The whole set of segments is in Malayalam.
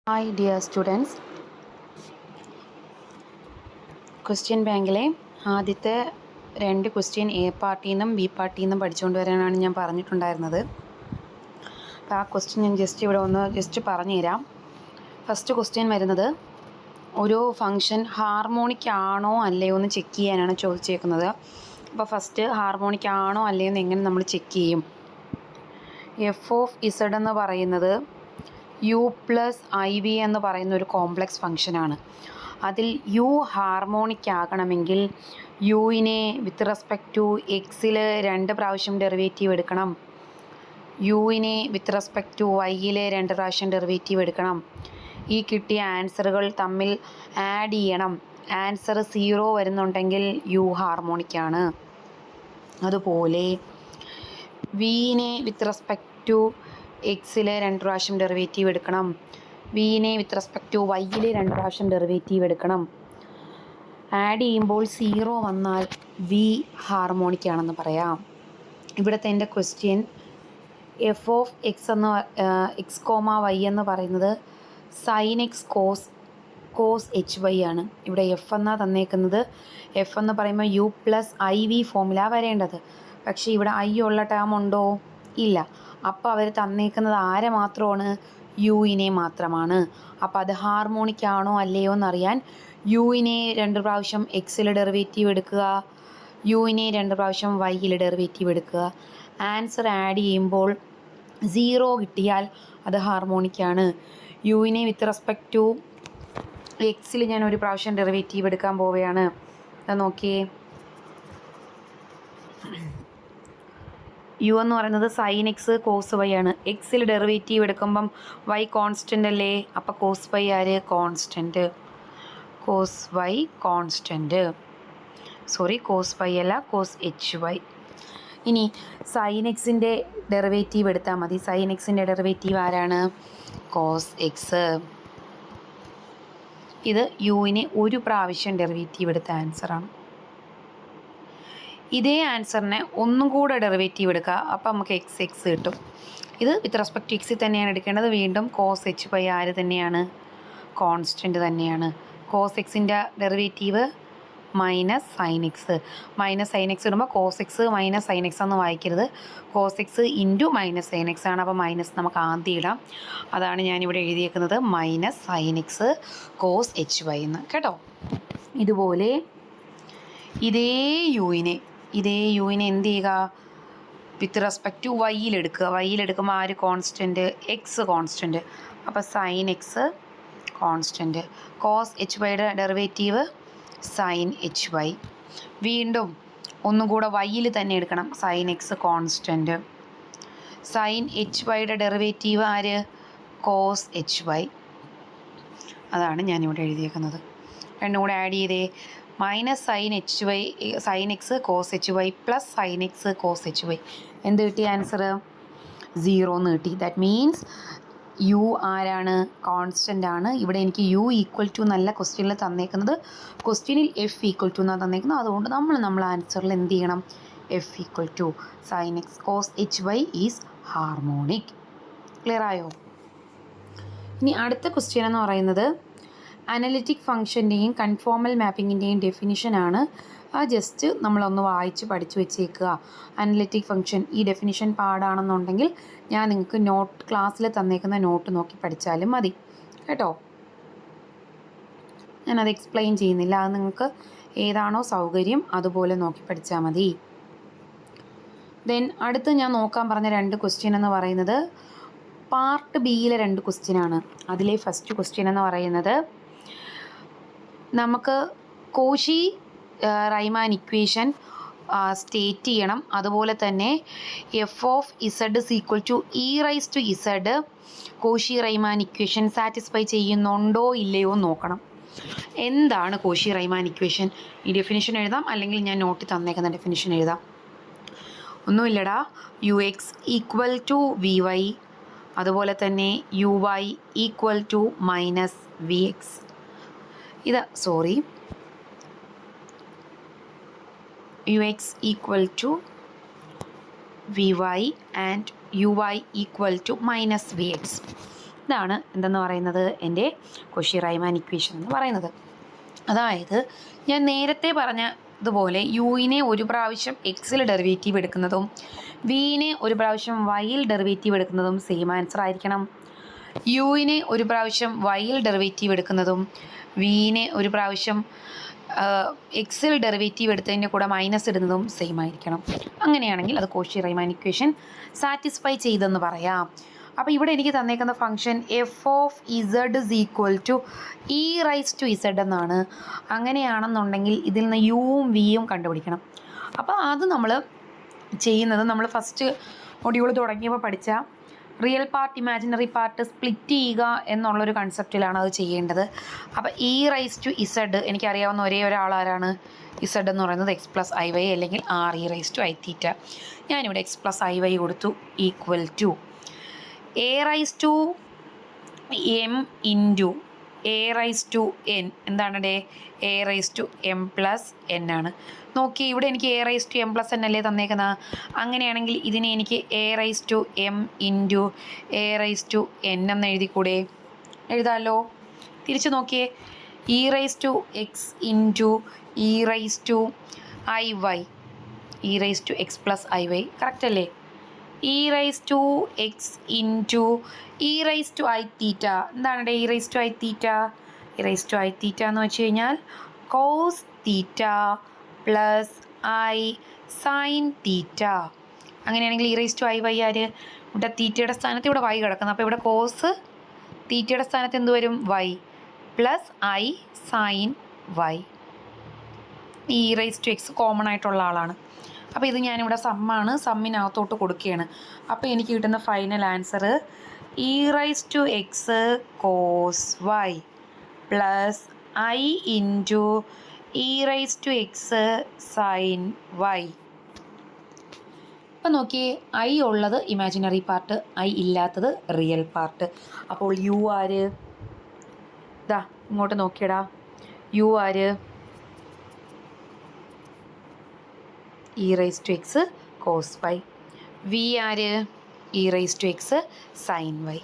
ഹായ് ഡിയർ സ്റ്റുഡൻസ്, ക്വസ്റ്റ്യൻ ബാങ്കിലെ ആദ്യത്തെ 2 ക്വസ്റ്റ്യൻ എ പാർട്ടിയിൽ നിന്നും ബി പാർട്ടിയിൽ നിന്നും പഠിച്ചുകൊണ്ട് വരാനാണ് ഞാൻ പറഞ്ഞിട്ടുണ്ടായിരുന്നത്. അപ്പോൾ ആ ക്വസ്റ്റ്യൻ ഞാൻ ജസ്റ്റ് പറഞ്ഞു തരാം. ഫസ്റ്റ് ക്വസ്റ്റ്യൻ വരുന്നത് ഒരു ഫംഗ്ഷൻ ഹാർമോണിക് ആണോ അല്ലയോ എന്ന് ചെക്ക് ചെയ്യാനാണ് ചോദിച്ചേക്കുന്നത്. അപ്പോൾ ഫസ്റ്റ് ഹാർമോണിക് ആണോ അല്ലയോ എന്ന് എങ്ങനെ നമ്മൾ ചെക്ക് ചെയ്യും? എഫ് ഓഫ് ഇസഡ് എന്ന് പറയുന്നത് യു പ്ലസ് ഐ വി എന്ന് പറയുന്ന ഒരു കോംപ്ലക്സ് ഫംഗ്ഷനാണ്. അതിൽ യു ഹാർമോണിക് ആകണമെങ്കിൽ യുവിനെ വിത്ത് റെസ്പെക്റ്റ് ടു എക്സിൽ 2 പ്രാവശ്യം ഡെറിവേറ്റീവ് എടുക്കണം, യുവിനെ വിത്ത് റെസ്പെക്റ്റ് ടു വൈയിൽ 2 പ്രാവശ്യം ഡെറിവേറ്റീവ് എടുക്കണം. ഈ കിട്ടിയ ആൻസറുകൾ തമ്മിൽ ആഡ് ചെയ്യണം. ആൻസർ 0 വരുന്നുണ്ടെങ്കിൽ യു ഹാർമോണിക് ആണ്. അതുപോലെ വിനെ വിത്ത് റെസ്പെക്റ്റ് ടു എക്സിൽ 2 പ്രാവശ്യം ഡെറിവേറ്റീവ് എടുക്കണം, വിനെ വിത്ത് റെസ്പെക്റ്റ് ടു വൈയിൽ 2 പ്രാവശ്യം ഡെറിവേറ്റീവ് എടുക്കണം. ആഡ് ചെയ്യുമ്പോൾ 0 വന്നാൽ വി ഹാർമോണിക് ആണെന്ന് പറയാം. ഇവിടുത്തെ എൻ്റെ question F of X comma Y എന്ന് പറയുന്നത് sine X cos H Y ആണ്. ഇവിടെ എഫ് എന്നാണ് തന്നേക്കുന്നത്. എഫ് എന്ന് പറയുമ്പോൾ യു പ്ലസ് ഐ വി ഫോമില വരേണ്ടത്. പക്ഷേ ഇവിടെ ഐ ഉള്ള ടേം ഉണ്ടോ? ഇല്ല. അപ്പോൾ അവർ തന്നേക്കുന്നത് ആരെ മാത്രമാണ്? യുവിനെ മാത്രമാണ്. അപ്പോൾ അത് ഹാർമോണിക് ആണോ അല്ലയോ എന്നറിയാൻ യുവിനെ 2 പ്രാവശ്യം എക്സിൽ ഡെറിവേറ്റീവ് എടുക്കുക, യുവിനെ 2 പ്രാവശ്യം വൈയിൽ ഡെറിവേറ്റീവ് എടുക്കുക. ആൻസർ ആഡ് ചെയ്യുമ്പോൾ 0 കിട്ടിയാൽ അത് ഹാർമോണിക് ആണ്. യുവിനെ വിത്ത് റെസ്പെക്റ്റ് ടു എക്സിൽ ഞാൻ 1 പ്രാവശ്യം ഡെറിവേറ്റീവ് എടുക്കാൻ പോവുകയാണ്. അത് നോക്കിയേ, യു എന്ന് പറയുന്നത് സൈൻ എക്സ് കോസ് വൈ ആണ്. എക്സിൽ ഡെറിവേറ്റീവ് എടുക്കുമ്പം വൈ കോൺസ്റ്റൻ്റ് അല്ലേ? അപ്പോൾ കോസ് വൈ ആര്? Constant. Cos Y constant, cos Y അല്ല, കോസ് എച്ച് വൈ. ഇനി സൈൻ എക്സിൻ്റെ ഡെറിവേറ്റീവ് എടുത്താൽ മതി. സൈൻ എക്സിൻ്റെ ഡെറിവേറ്റീവ് ആരാണ്? Cos X. ഇത് യുവിനെ 1 പ്രാവശ്യം ഡെറിവേറ്റീവ് എടുത്ത ആൻസറാണ്. ഇതേ ആൻസറിനെ ഒന്നും കൂടെ ഡെറിവേറ്റീവ് എടുക്കുക, അപ്പോൾ നമുക്ക് എക്സ് കിട്ടും. ഇത് വിത്ത് റെസ്പെക്ട് ടു എക്സിൽ തന്നെയാണ് എടുക്കേണ്ടത്. വീണ്ടും കോസ് എച്ച് വൈ ആര് തന്നെയാണ്? കോൺസ്റ്റൻറ്റ് തന്നെയാണ്. കോസ് എക്സിൻ്റെ derivative minus sine x. Minus sine x ഇടുമ്പോൾ cos x minus sine x എന്ന് വായിക്കരുത്. Cos x into minus sine x ആണ്. അപ്പോൾ മൈനസ് നമുക്ക് ആദ്യം ഇടാം. അതാണ് ഞാനിവിടെ എഴുതിയേക്കുന്നത്, minus sine X cos H y എന്ന്. കേട്ടോ? ഇതുപോലെ ഇതേ യുവിനെ എന്ത് ചെയ്യുക? വിത്ത് റെസ്പെക്റ്റ് ടു വൈയിലെടുക്കുക. വൈയിലെടുക്കുമ്പോൾ ആര് കോൺസ്റ്റൻറ്റ്? X constant. അപ്പോൾ sine x constant. Cos h വൈയുടെ ഡെറിവേറ്റീവ് സൈൻ എച്ച് വൈ. വീണ്ടും ഒന്നും കൂടെ വൈയിൽ തന്നെ എടുക്കണം, sine x constant. Sine h വൈയുടെ ഡെറിവേറ്റീവ് ആര്? Cos H y. അതാണ് ഞാനിവിടെ എഴുതിയേക്കുന്നത്. രണ്ടും കൂടെ ആഡ് ചെയ്തേ, minus sine X cos H y plus sine X cos H y. എന്ത് കിട്ടി? ആൻസർ 0 എന്ന് കിട്ടി. ദാറ്റ് മീൻസ് യു ആരാണ്? കോൺസ്റ്റൻ്റ് ആണ്. ഇവിടെ എനിക്ക് യു ഈക്വൽ ടു എന്നല്ല ക്വസ്റ്റ്യനിൽ തന്നേക്കുന്നത്, ക്വസ്റ്റ്യനിൽ എഫ് ഈക്വൽ ടു എന്നാണ് തന്നേക്കുന്നത്. അതുകൊണ്ട് നമ്മൾ ആൻസറിൽ എന്ത് ചെയ്യണം? F equal to sine X cos H Y is harmonic. Clear ആയോ? ഇനി അടുത്ത ക്വസ്റ്റ്യൻ എന്ന് പറയുന്നത് അനലിറ്റിക് ഫംഗ്ഷൻ്റെയും കൺഫോമൽ മാപ്പിങ്ങിൻ്റെയും ഡെഫിനിഷനാണ്. ആ ജസ്റ്റ് നമ്മളൊന്ന് വായിച്ച് പഠിച്ചു വെച്ചേക്കുക. അനലിറ്റിക് ഫംഗ്ഷൻ ഈ ഡെഫിനിഷൻ പാടാണെന്നുണ്ടെങ്കിൽ ഞാൻ നിങ്ങൾക്ക് ക്ലാസ്സിൽ തന്നേക്കുന്ന നോട്ട് നോക്കി പഠിച്ചാലും മതി. കേട്ടോ? ഞാനത് എക്സ്പ്ലെയിൻ ചെയ്യുന്നില്ല. അത് നിങ്ങൾക്ക് ഏതാണോ സൗകര്യം അതുപോലെ നോക്കി പഠിച്ചാൽ മതി. ദെൻ അടുത്ത് ഞാൻ നോക്കാൻ പറഞ്ഞ 2 ക്വസ്റ്റ്യൻ എന്ന് പറയുന്നത് പാർട്ട് ബിയിലെ 2 ക്വസ്റ്റ്യനാണ്. അതിലെ ഫസ്റ്റ് ക്വസ്റ്റ്യൻ എന്ന് പറയുന്നത് നമുക്ക് കോഷി റൈമാൻ ഇക്വേഷൻ സ്റ്റേറ്റ് ചെയ്യണം. അതുപോലെ തന്നെ f of z is equal to e raise to z Cauchy Riemann equation satisfy ചെയ്യുന്നുണ്ടോ ഇല്ലയോ നോക്കണം. എന്താണ് കോഷി റൈമാൻ ഇക്വേഷൻ? ഈ ഡെഫിനിഷൻ എഴുതാം, അല്ലെങ്കിൽ ഞാൻ നോട്ടിൽ തന്നേക്കുന്ന ഡെഫിനിഷൻ എഴുതാം. ഒന്നുമില്ലടാ, u x equal to v y, അതുപോലെ തന്നെ u Y equal to minus V x. U x equal to v y and u Y equal to minus V x. ഇതാണ് എന്തെന്ന് പറയുന്നത് എൻ്റെ കോഷി-റൈമാൻ ഇക്വേഷൻ എന്ന് പറയുന്നത്. അതായത് ഞാൻ നേരത്തെ പറഞ്ഞതുപോലെ യുവിനെ ഒരു പ്രാവശ്യം എക്സിൽ ഡെറിവേറ്റീവ് എടുക്കുന്നതും വിനെ ഒരു പ്രാവശ്യം വൈയിൽ ഡെറിവേറ്റീവ് എടുക്കുന്നതും സെയിം ആൻസർ ആയിരിക്കണം. യുവിനെ ഒരു പ്രാവശ്യം വൈയിൽ ഡെറിവേറ്റീവ് എടുക്കുന്നതും വിനെ ഒരു പ്രാവശ്യം എക്സിൽ ഡെറിവേറ്റീവ് എടുത്തതിൻ്റെ കൂടെ മൈനസ് ഇടുന്നതും സെയിം ആയിരിക്കണം. അങ്ങനെയാണെങ്കിൽ അത് കോഷി-റൈമാൻ ഇക്വേഷൻ സാറ്റിസ്ഫൈ ചെയ്തെന്ന് പറയാം. അപ്പോൾ ഇവിടെ എനിക്ക് തന്നേക്കുന്ന function f of z is equal to e raise to z എന്നാണ്. അങ്ങനെയാണെന്നുണ്ടെങ്കിൽ ഇതിൽ നിന്ന് യുവും വിയും കണ്ടുപിടിക്കണം. അപ്പോൾ അത് നമ്മൾ ചെയ്യുന്നത് നമ്മൾ ഫസ്റ്റ് മൊഡ്യൂൾ തുടങ്ങിയപ്പോൾ പഠിച്ച real part imaginary part split ചെയ്യുക എന്നുള്ളൊരു കൺസെപ്റ്റിലാണ് അത് ചെയ്യേണ്ടത്. അപ്പോൾ ഇ റൈസ് ടു ഇസഡ് എനിക്കറിയാവുന്ന ഒരേ ഒരാളാരാണ്? ഇസഡ് എന്ന് പറയുന്നത് എക്സ് പ്ലസ് ഐ വൈ അല്ലെങ്കിൽ r e raise to i theta. ഞാനിവിടെ എക്സ് പ്ലസ് ഐ വൈ കൊടുത്തു equal to a raise to m into a raise to n. എന്താണ് ഡേ? A raise to m plus n ആണ്. നോക്കി, ഇവിടെ എനിക്ക് a raise to m plus n അല്ലേ തന്നേക്കുന്നത്. അങ്ങനെയാണെങ്കിൽ ഇതിനെ എനിക്ക് a raise to m into a raise to n എന്ന് എഴുതിക്കൂടെ? എഴുതാമല്ലോ. തിരിച്ച് നോക്കിയേ, E raise to x into e raise to i y, E raise to x plus I y, correct അല്ലേ? E raise to x into e raise to i theta. എന്താണ് e raise to i theta? E raise to i theta എന്ന് വെച്ച് കഴിഞ്ഞാൽ cos theta plus I sine theta. അങ്ങനെയാണെങ്കിൽ e raise to i y ആര്? ഇവിടെ തീറ്റയുടെ സ്ഥാനത്ത് ഇവിടെ വൈ കിടക്കുന്നത്. അപ്പോൾ ഇവിടെ കോസ് തീറ്റയുടെ സ്ഥാനത്ത് എന്ത് വരും? Y plus I sine Y. E raise to X common ആയിട്ടുള്ള ആളാണ്. അപ്പോൾ ഇത് ഞാനിവിടെ സമ്മാണ്, സമ്മിനകത്തോട്ട് കൊടുക്കുകയാണ്. അപ്പോൾ എനിക്ക് കിട്ടുന്ന final answer e raise to x cos y plus i into e raise to X sine y. ഇപ്പം നോക്കിയേ, ഐ ഉള്ളത് ഇമാജിനറി പാർട്ട്, ഐ ഇല്ലാത്തത് റിയൽ പാർട്ട്. അപ്പോൾ യു ആര്? ഇതാ ഇങ്ങോട്ട് നോക്കിയടാ, യു ആര്? E raise to x cos y. V ആര്? E raise to X sine y.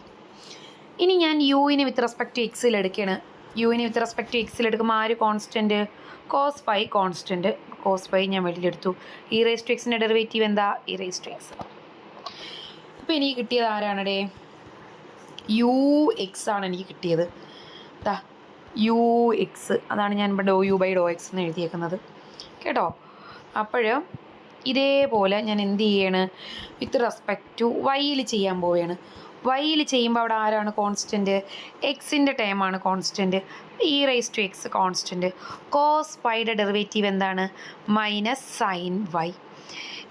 ഇനി ഞാൻ യുവിനെ വിത്ത് റെസ്പെക്ട് ടു എക്സിൽ എടുക്കുകയാണ്. യുവിനെ വിത്ത് റെസ്പെക്ട് ടു എക്സിൽ എടുക്കുമ്പോൾ ആര് constant? Cos Y constant. Cos Y ഞാൻ വെളിയിലെടുത്തു. ഇ റൈസ് ടു എക്സിൻ്റെ ഡെറിവേറ്റീവ് എന്താ? E raise to X. അപ്പോൾ എനിക്ക് കിട്ടിയത് ആരാണടേ? യു എക്സ് ആണ് എനിക്ക് കിട്ടിയത്. ദാ യു എക്സ്, അതാണ് ഞാൻ ഇപ്പോൾ ഡോ യു ബൈ ഡോ എക്സ് എന്ന് എഴുതിയേക്കുന്നത് കേട്ടോ. അപ്പോൾ ഇതേപോലെ ഞാൻ എന്ത് ചെയ്യാണ്? വിത്ത് റെസ്പെക്ട് ടു വൈയിൽ ചെയ്യാൻ പോവുകയാണ്. വൈയിൽ ചെയ്യുമ്പോൾ അവിടെ ആരാണ് കോൺസ്റ്റൻറ്റ്? എക്സിൻ്റെ ടേമാണ് constant. E raise to x constant. Cos വൈയുടെ ഡെറിവേറ്റീവ് എന്താണ്? Minus sine y.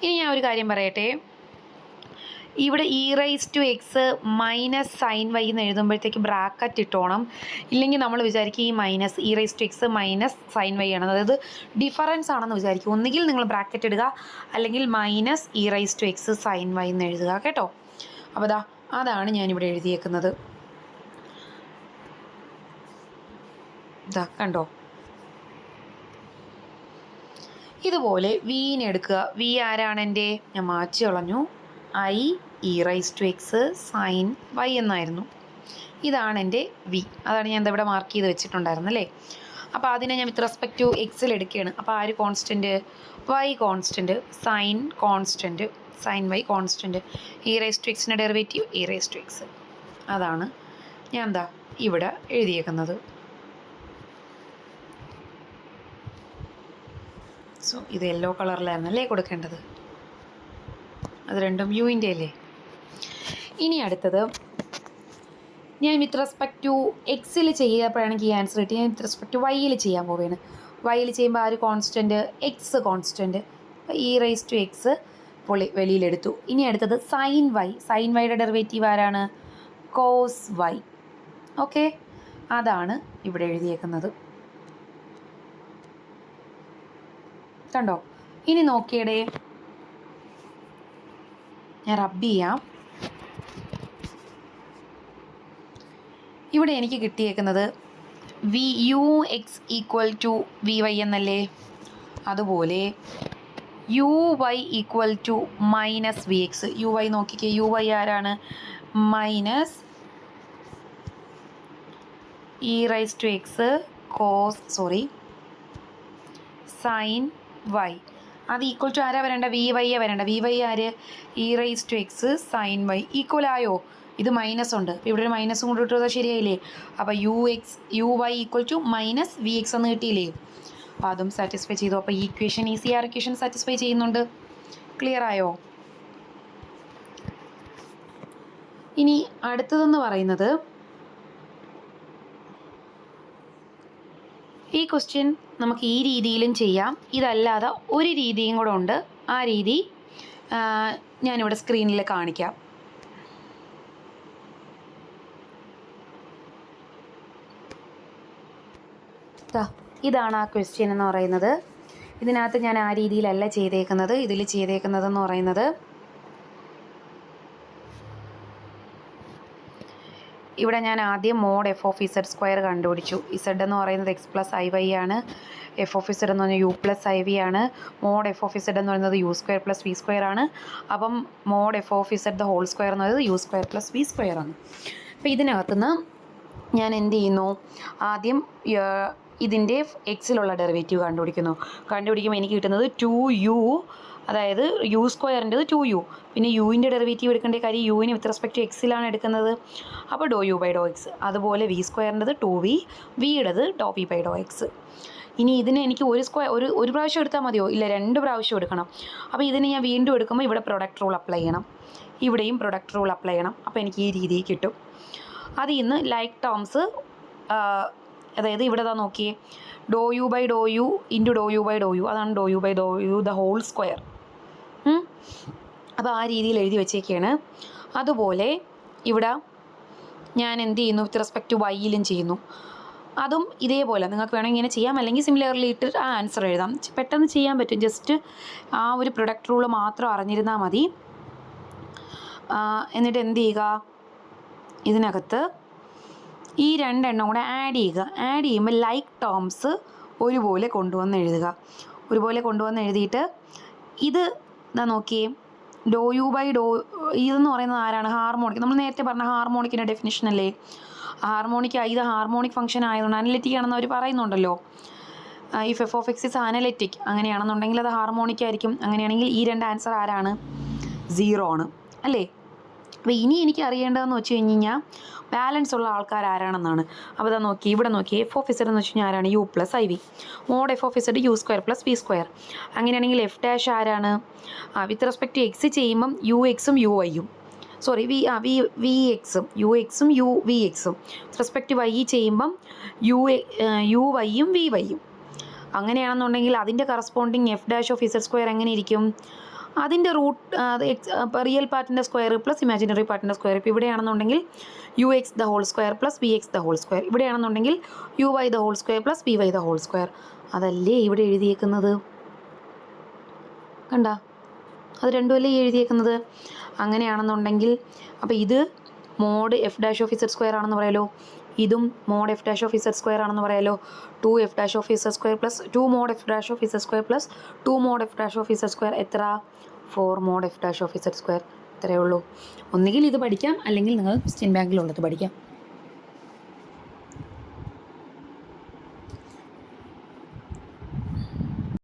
ഇനി ഞാൻ ഒരു കാര്യം പറയട്ടെ, ഇവിടെ e raise to x minus sine Y എന്ന് എഴുതുമ്പോഴത്തേക്ക് ബ്രാക്കറ്റ് ഇട്ടോണം. ഇല്ലെങ്കിൽ നമ്മൾ വിചാരിക്കും ഈ minus E raise to x minus sine y ആണ്, അതായത് ഡിഫറൻസ് ആണെന്ന് വിചാരിക്കും. ഒന്നുകിൽ നിങ്ങൾ ബ്രാക്കറ്റ് ഇടുക, അല്ലെങ്കിൽ minus E raise to X sine Y എന്ന് എഴുതുക കേട്ടോ. അപ്പോൾ അതാണ് ഞാനിവിടെ എഴുതിയേക്കുന്നത്. കണ്ടോ? ഇതുപോലെ വീനെ എടുക്കുക. വി ആരാണ് എൻ്റെ? ഞാൻ മാറ്റി കളഞ്ഞു. I E raise to X sine Y എന്നായിരുന്നു. ഇതാണ് എൻ്റെ വി. അതാണ് ഞാൻ ഇവിടെ മാർക്ക് ചെയ്ത് വെച്ചിട്ടുണ്ടായിരുന്നല്ലേ. അപ്പോൾ അതിനെ ഞാൻ വിത്ത് റെസ്പെക്ട് ടു എക്സിൽ എടുക്കുകയാണ്. അപ്പോൾ ആര് constant? Y constant, sine constant, sine y constant. E raise to എക്സിൻ്റെ derivative e raise to x. അതാണ് ഞാൻ ഇവിടെ എഴുതിയേക്കുന്നത്. സോ ഇത് യെല്ലോ കളറിലായിരുന്നല്ലേ കൊടുക്കേണ്ടത്. അത് രണ്ടും യുവിൻ്റെ അല്ലേ. ഇനി അടുത്തത് ഞാൻ വിത്ത് റെസ്പെക്ട് ടു എക്സിൽ ചെയ്യപ്പോഴാണെങ്കിൽ ഈ ആൻസർ കിട്ടി. ഞാൻ വിത്ത് റെസ്പെക്ട് ടു വൈയിൽ ചെയ്യാൻ പോവുകയാണ്. വൈയിൽ ചെയ്യുമ്പോൾ ആര് കോൺസ്റ്റൻറ്റ്? X constant. അപ്പോൾ ഇ റൈസ് ടു എക്സ് വെളിയിലെടുത്തു. ഇനി അടുത്തത് സൈൻ വൈ. സൈൻ വൈയുടെ ഡെറിവേറ്റീവ് ആരാണ്? Cos Y. ഓക്കെ, അതാണ് ഇവിടെ എഴുതിയേക്കുന്നത്. കണ്ടോ? ഇനി നോക്കിയടേ, ഞാൻ റബ്ബ് ചെയ്യാം. ഇവിടെ എനിക്ക് കിട്ടിയേക്കുന്നത് v u x equal to v y എന്നല്ലേ. അതുപോലെ u Y equal to minus V x. U y നോക്കിക്കേ, യു വൈ ആരാണ്? Minus E raise to X sine y. അത് ഈക്വൽ ടു ആരാ വരേണ്ട? വി വൈ വരേണ്ട. വി വൈ ആര്? E raise to X sine y. Equal ആയോ? ഇത് മൈനസ് ഉണ്ട്, ഇവിടെ ഒരു മൈനസും കൊണ്ട് ഇട്ടത് ശരിയായില്ലേ? അപ്പോൾ U Y equal to minus V X എന്ന് കിട്ടിയില്ലേ? അപ്പോൾ അതും സാറ്റിസ്ഫൈ ചെയ്തു. അപ്പോൾ ഈ ഇക്വേഷൻ ഈ CR ഇക്വേഷൻ സാറ്റിസ്ഫൈ ചെയ്യുന്നുണ്ട്. ക്ലിയർ ആയോ? ഇനി അടുത്തതെന്ന് പറയുന്നത്, ഈ ക്വസ്റ്റ്യൻ നമുക്ക് ഈ രീതിയിലും ചെയ്യാം, ഇതല്ലാതെ ഒരു രീതിയും കൂടെ ഉണ്ട്. ആ രീതി ഞാനിവിടെ സ്ക്രീനിൽ കാണിക്കാം. ഇതാണ് ആ ക്വസ്റ്റ്യൻ എന്ന് പറയുന്നത്. ഇതിനകത്ത് ഞാൻ ആ രീതിയിലല്ല ചെയ്തേക്കുന്നത്. ഇതിൽ ചെയ്തേക്കുന്നതെന്ന് പറയുന്നത്, ഇവിടെ ഞാൻ ആദ്യം mod F of Z square കണ്ടുപിടിച്ചു. ഇസഡ് എന്ന് പറയുന്നത് എക്സ് പ്ലസ് ഐ വൈ ആണ്. എഫ് ഓഫ് ഇസഡ് എന്ന് പറഞ്ഞാൽ യു പ്ലസ് ഐ വി ആണ്. മോഡ് എഫ് ഓഫ് ഇസഡ് എന്ന് പറയുന്നത് U square plus V square ആണ്. അപ്പം mod F of Z the whole square എന്ന് പറയുന്നത് U square plus V square ആണ്. അപ്പോൾ ഇതിനകത്തുനിന്ന് ഞാൻ എന്ത് ചെയ്യുന്നു? ആദ്യം ഇതിൻ്റെ എക്സിലുള്ള ഡെറിവേറ്റീവ് കണ്ടുപിടിക്കുമ്പോൾ എനിക്ക് കിട്ടുന്നത് 2u, അതായത് യു സ്ക്വയറിൻ്റെത് 2u. പിന്നെ യുവിൻ്റെ ഡെറിവേറ്റീവ് എടുക്കേണ്ട കാര്യം യുവിന് വിത്ത് റെസ്പെക്ട് ടു എക്സിലാണ് എടുക്കുന്നത്. അപ്പോൾ do u by do x. അതുപോലെ വി സ്ക്വയറിൻ്റെത് 2v, വിയുടേത് do v by do x. ഇനി ഇതിന് എനിക്ക് ഒരു പ്രാവശ്യം എടുത്താൽ മതിയോ? ഇല്ല, 2 പ്രാവശ്യം എടുക്കണം. അപ്പോൾ ഇതിന് ഞാൻ വീണ്ടും എടുക്കുമ്പോൾ ഇവിടെ പ്രൊഡക്റ്റ് റൂൾ അപ്ലൈ ചെയ്യണം, ഇവിടെയും പ്രൊഡക്റ്റ് റൂൾ അപ്ലൈ ചെയ്യണം. അപ്പോൾ എനിക്ക് ഈ രീതിയിൽ കിട്ടും. അതിൽ നിന്ന് ലൈക്ക് ടേംസ്, അതായത് ഇവിടെ നോക്കിയേ, do u by do u into do u by do u, അതാണ് do u by do u the whole square. അപ്പോൾ ആ രീതിയിൽ എഴുതി വെച്ചേക്കാണ്. അതുപോലെ ഇവിടെ ഞാൻ എന്ത് ചെയ്യുന്നു? വിത്ത് റെസ്പെക്ട് ടു വൈയിലും ചെയ്യുന്നു. അതും ഇതേപോലെ നിങ്ങൾക്ക് വേണമെങ്കിൽ ഇങ്ങനെ ചെയ്യാം, അല്ലെങ്കിൽ സിമിലർലി ഇട്ടിട്ട് ആ ആൻസർ എഴുതാം. പെട്ടെന്ന് ചെയ്യാൻ പറ്റും. ജസ്റ്റ് ആ ഒരു പ്രൊഡക്റ്റ് റൂള് മാത്രം അറിഞ്ഞിരുന്നാൽ മതി. എന്നിട്ട് എന്ത് ചെയ്യുക? ഇതിനകത്ത് ഈ 2 എണ്ണം കൂടെ ആഡ് ചെയ്യുമ്പോൾ ലൈക്ക് ടേംസ് ഒരുപോലെ കൊണ്ടുവന്ന് എഴുതിയിട്ട് ഇത് നോക്കിയേ, ഡോ യു ബൈ ഡോ, ഇതെന്ന് പറയുന്നത് ആരാണ്? ഹാർമോണിക്. നമ്മൾ നേരത്തെ പറഞ്ഞ ഹാർമോണിക്കിൻ്റെ ഡെഫിനിഷൻ അല്ലേ? ഇത് ഹാർമോണിക് ഫംഗ്ഷൻ ആയതുകൊണ്ട് അനലിറ്റിക് ആണെന്ന് അവർ പറയുന്നുണ്ടല്ലോ. If F of X is analytic, അങ്ങനെയാണെന്നുണ്ടെങ്കിൽ അത് ഹാർമോണിക് ആയിരിക്കും. അങ്ങനെയാണെങ്കിൽ ഈ 2 ആൻസർ ആരാണ്? 0 ആണ് അല്ലേ? അപ്പോൾ ഇനി എനിക്ക് അറിയേണ്ടതെന്ന് വെച്ച് കഴിഞ്ഞാൽ ബാലൻസ് ഉള്ള ആൾക്കാർ ആരാണെന്നാണ്. അപ്പോൾ ഇവിടെ നോക്കി എഫ് ഓഫ് ഇസഡ് എന്ന് വെച്ച് കഴിഞ്ഞാൽ ആരാണ്? U plus I v. Mod F of z u square plus V square. അങ്ങനെയാണെങ്കിൽ എഫ് ഡാഷ് ആരാണ്? വിത്ത് റെസ്പെക്ട് ടു എക്സ് ചെയ്യുമ്പം യു എക്സും യു വൈയും, വി എക്സും വി എക്സും. വിത്ത് റെസ്പെക്ട് ടു വൈ ചെയ്യുമ്പം യു വൈയും വി വൈയും. അങ്ങനെയാണെന്നുണ്ടെങ്കിൽ അതിൻ്റെ corresponding f dash of Z square എങ്ങനെ ഇരിക്കും? അതിൻ്റെ റൂട്ട് റിയൽ പാർട്ടിൻ്റെ സ്ക്വയർ പ്ലസ് ഇമാജിനറി പാർട്ടിൻ്റെ സ്ക്വയർ. ഇപ്പോൾ ഇവിടെയാണെന്നുണ്ടെങ്കിൽ u x the whole square plus V x the whole square. ഇവിടെയാണെന്നുണ്ടെങ്കിൽ u y the whole square plus v y the whole square. അതല്ലേ ഇവിടെ എഴുതിയേക്കുന്നത്? കണ്ട, അത് രണ്ടുമല്ലേ എഴുതിയേക്കുന്നത്? അങ്ങനെയാണെന്നുണ്ടെങ്കിൽ അപ്പോൾ ഇത് mod F dash of Z square ആണെന്ന് പറയാലോ, ഇതും mod F dash of Z square ആണെന്ന് പറയാലോ. 2 F dash of Z square plus 2 mod F dash of Z square plus 2 mod F dash of Z square എത്ര? 4 mod F dash of Z square. ഇത്രയേ ഉള്ളൂ. ഒന്നുകിൽ ഇത് പഠിക്കാം, അല്ലെങ്കിൽ നിങ്ങൾ ക്വസ്റ്റ്യൻ ബാങ്കിലുള്ളത് പഠിക്കാം.